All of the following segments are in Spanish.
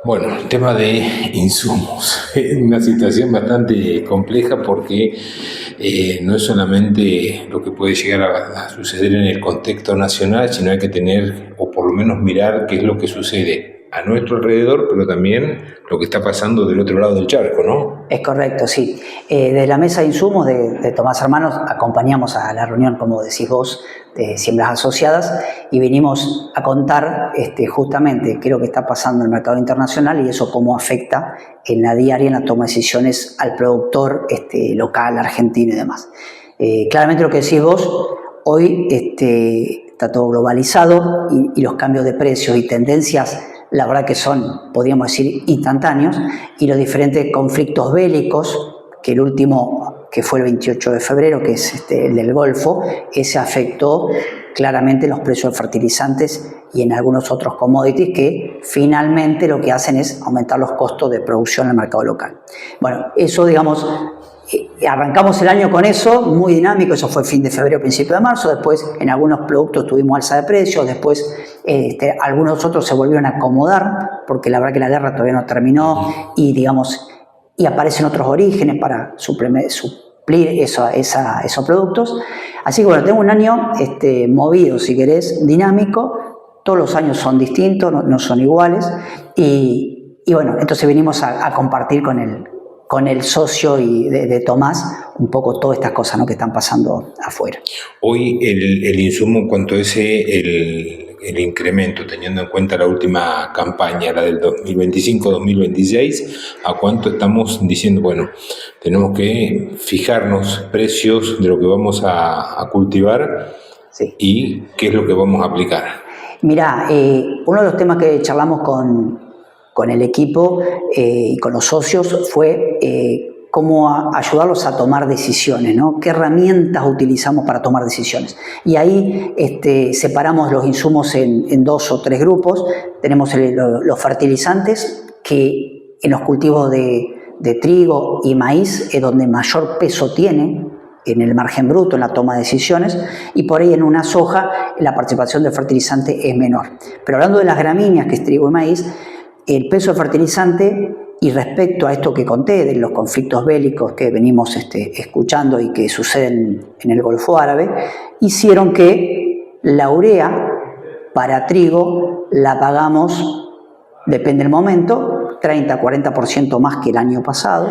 Bueno, el tema de insumos es una situación bastante compleja porque no es solamente lo que puede llegar a suceder en el contexto nacional, sino hay que tener, o por lo menos mirar qué es lo que sucede a nuestro alrededor, pero también lo que está pasando del otro lado del charco, ¿no? Es correcto, sí. De la mesa de insumos de Tomás Hermanos acompañamos a la reunión, como decís vos, de Siembras Asociadas y vinimos a contar justamente qué es lo que está pasando en el mercado internacional y eso cómo afecta en la diaria, en la toma de decisiones al productor local, argentino y demás. Claramente lo que decís vos, hoy está todo globalizado y los cambios de precios y tendencias la verdad que son, podríamos decir, instantáneos, y los diferentes conflictos bélicos, que el último, que fue el 28 de febrero, que es el del Golfo, ese afectó claramente los precios de fertilizantes y en algunos otros commodities que finalmente lo que hacen es aumentar los costos de producción en el mercado local. Bueno, eso digamos, arrancamos el año con eso, muy dinámico, eso fue fin de febrero, principio de marzo, después en algunos productos tuvimos alza de precios, después algunos otros se volvieron a acomodar, porque la verdad que la guerra todavía no terminó y digamos, y aparecen otros orígenes para suplir esos productos. Así que bueno, tengo un año movido, si querés, dinámico, todos los años son distintos, no son iguales, y bueno, entonces venimos a compartir con el socio de Tomás un poco todas estas cosas, ¿no?, que están pasando afuera. Hoy el insumo en cuanto a el incremento, teniendo en cuenta la última campaña, la del 2025-2026, ¿a cuánto estamos diciendo? Bueno, tenemos que fijarnos precios de lo que vamos a cultivar, sí, y qué es lo que vamos a aplicar. Mirá, uno de los temas que charlamos con el equipo y con los socios fue cómo ayudarlos a tomar decisiones, ¿no? ¿Qué herramientas utilizamos para tomar decisiones? Y ahí separamos los insumos en 2 o 3 grupos. Tenemos los fertilizantes, que en los cultivos de trigo y maíz es donde mayor peso tiene en el margen bruto, en la toma de decisiones, y por ahí en una soja la participación del fertilizante es menor. Pero hablando de las gramíneas, que es trigo y maíz, el peso de fertilizante, y respecto a esto que conté, de los conflictos bélicos que venimos escuchando y que suceden en el Golfo Árabe, hicieron que la urea para trigo la pagamos, depende del momento, 30-40% más que el año pasado,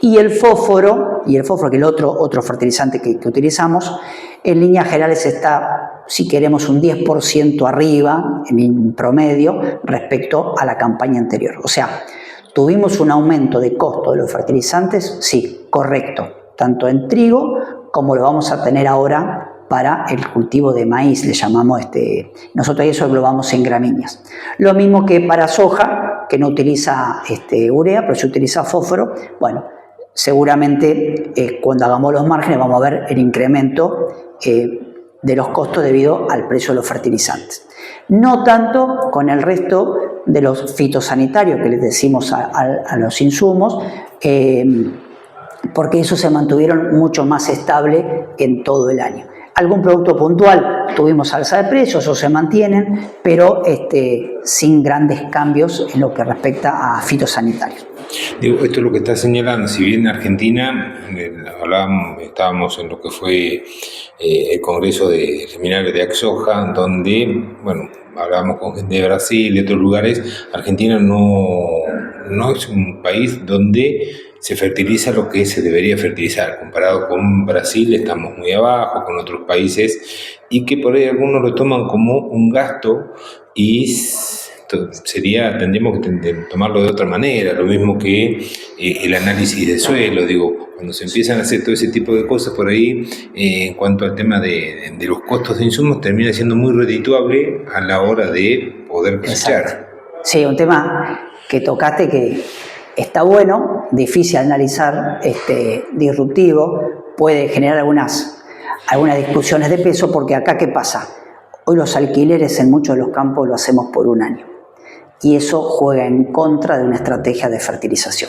y el fósforo, que es el otro fertilizante que utilizamos, en líneas generales está, si queremos, un 10% arriba en promedio respecto a la campaña anterior. O sea, ¿tuvimos un aumento de costo de los fertilizantes? Sí, correcto, tanto en trigo como lo vamos a tener ahora para el cultivo de maíz, le llamamos nosotros eso lo vamos en gramíneas. Lo mismo que para soja, que no utiliza urea, pero se utiliza fósforo. Bueno, seguramente cuando hagamos los márgenes vamos a ver el incremento de los costos debido al precio de los fertilizantes. No tanto con el resto de los fitosanitarios que les decimos a los insumos, porque esos se mantuvieron mucho más estables en todo el año. Algún producto puntual tuvimos alza de precios o se mantienen, pero sin grandes cambios en lo que respecta a fitosanitarios. Digo, esto es lo que está señalando. Si bien en Argentina estábamos en lo que fue el Congreso de Seminario de Axoja, donde, bueno, hablábamos con gente de Brasil y de otros lugares. Argentina no es un país donde se fertiliza lo que se debería fertilizar. Comparado con Brasil estamos muy abajo, con otros países, y que por ahí algunos lo toman como un gasto y tendríamos que tomarlo de otra manera, lo mismo que el análisis de suelo. Digo, cuando se empiezan a hacer todo ese tipo de cosas por ahí, en cuanto al tema de los costos de insumos, termina siendo muy redituable a la hora de poder cosechar. Sí, un tema que tocaste que está bueno, difícil de analizar, disruptivo, puede generar algunas discusiones de peso, porque acá ¿qué pasa? Hoy los alquileres en muchos de los campos lo hacemos por un año. Y eso juega en contra de una estrategia de fertilización.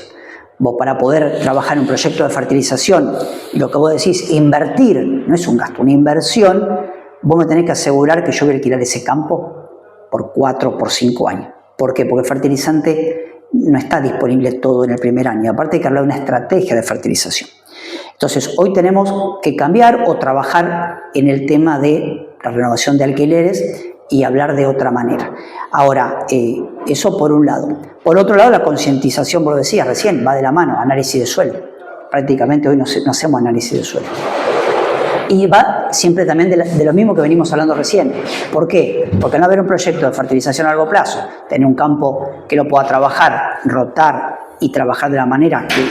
Vos, para poder trabajar en un proyecto de fertilización, lo que vos decís, invertir, no es un gasto, una inversión, vos me tenés que asegurar que yo voy a alquilar ese campo por 4 o por 5 años. ¿Por qué? Porque el fertilizante no está disponible todo en el primer año. Aparte hay que hablar de una estrategia de fertilización. Entonces, hoy tenemos que cambiar o trabajar en el tema de la renovación de alquileres y hablar de otra manera. Ahora, eso por un lado. Por otro lado, la concientización, vos lo decías recién, va de la mano, análisis de suelo. Prácticamente hoy no hacemos análisis de suelo. Y va siempre también de lo mismo que venimos hablando recién. ¿Por qué? Porque no haber un proyecto de fertilización a largo plazo, tener un campo que lo pueda trabajar, rotar y trabajar de la manera que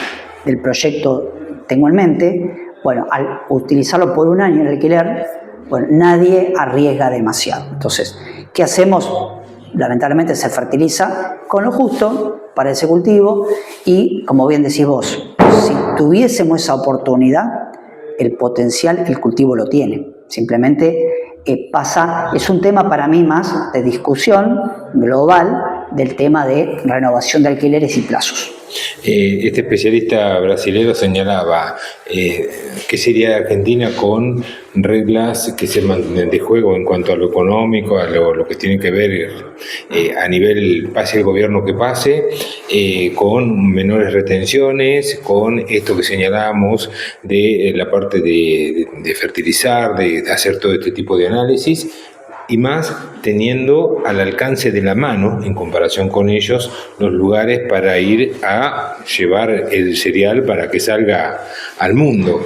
del proyecto tengo en mente, bueno, al utilizarlo por un año en alquiler, bueno, nadie arriesga demasiado. Entonces, ¿qué hacemos? Lamentablemente se fertiliza con lo justo para ese cultivo y, como bien decís vos, si tuviésemos esa oportunidad, el potencial, el cultivo lo tiene. Simplemente es un tema para mí más de discusión global del tema de renovación de alquileres y plazos. Este especialista brasilero señalaba que sería Argentina con reglas que se mantienen de juego en cuanto a lo económico, a lo que tiene que ver a nivel pase el gobierno que pase, con menores retenciones, con esto que señalábamos de la parte de fertilizar, de hacer todo este tipo de análisis, y más teniendo al alcance de la mano, en comparación con ellos, los lugares para ir a llevar el cereal para que salga al mundo.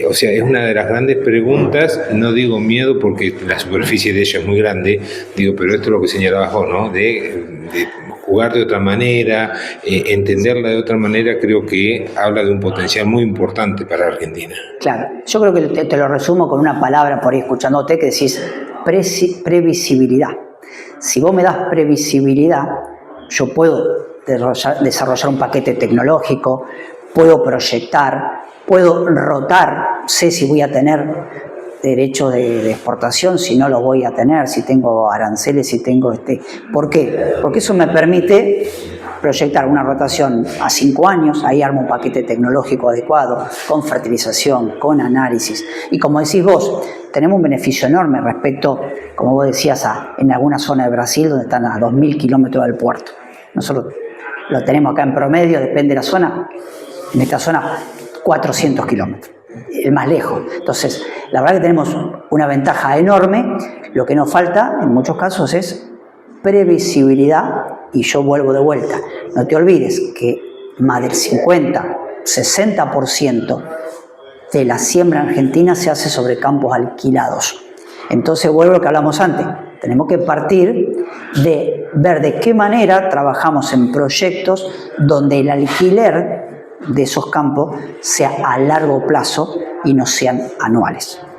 O sea, es una de las grandes preguntas, no digo miedo porque la superficie de ellos es muy grande, digo, pero esto es lo que señalabas vos, ¿no? De jugar de otra manera, entenderla de otra manera, creo que habla de un potencial muy importante para Argentina. Claro, yo creo que te lo resumo con una palabra por ahí escuchándote que decís previsibilidad. Si vos me das previsibilidad, yo puedo desarrollar un paquete tecnológico, puedo proyectar, puedo rotar, sé si voy a tener derechos de exportación, si no los voy a tener, si tengo aranceles, si tengo ¿Por qué? Porque eso me permite proyectar una rotación a 5 años, ahí armo un paquete tecnológico adecuado, con fertilización, con análisis. Y como decís vos, tenemos un beneficio enorme respecto, como vos decías, en alguna zona de Brasil donde están a 2.000 kilómetros del puerto. Nosotros lo tenemos acá en promedio, depende de la zona, en esta zona 400 kilómetros, el más lejos. Entonces, la verdad que tenemos una ventaja enorme. Lo que nos falta, en muchos casos, es previsibilidad, y yo vuelvo de vuelta. No te olvides que más del 50-60% de la siembra argentina se hace sobre campos alquilados. Entonces vuelvo a lo que hablamos antes. Tenemos que partir de ver de qué manera trabajamos en proyectos donde el alquiler de esos campos sea a largo plazo y no sean anuales.